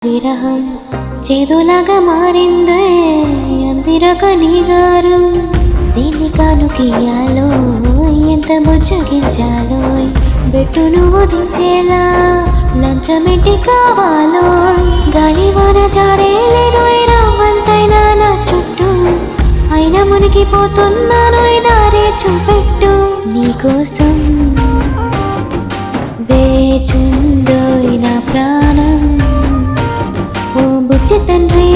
విరహం చేదులాగా మారిందే అందిరక నీగారు దీన్ని కానుకియాలో ఎంత ముచ్చగించాలో బెట్టు నువ్వు దించేలా లంచమెట్టి కావాలో గాలివాన జారేలేదో రవ్వంతైనా నా చుట్టూ అయినా మునిగిపోతున్నాను దారి చూపెట్టు నీకోసం వేచుందో నా ప్రాణం ఓ బుజ్జి తండ్రి